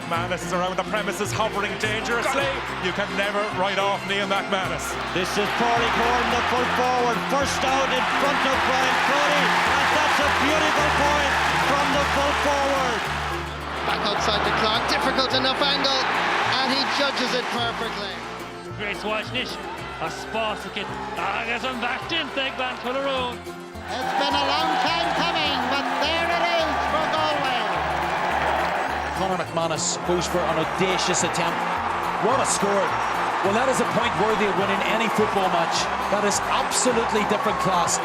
McManus is around the premises hovering dangerously. You can never write off Neil McManus. This is Paulie Gordon, the full forward, first out in front of Brian Crowley, and that's a beautiful point from the full forward. Back outside the clock, difficult enough angle, and he judges it perfectly. Grace Washnish, a spásacin, agus an bachtin, take back to the road. It's been a long time coming, but there it is for Galway. Conor McManus goes for an audacious attempt. What a score. Well, that is a point worthy of winning any football match. That is absolutely different class.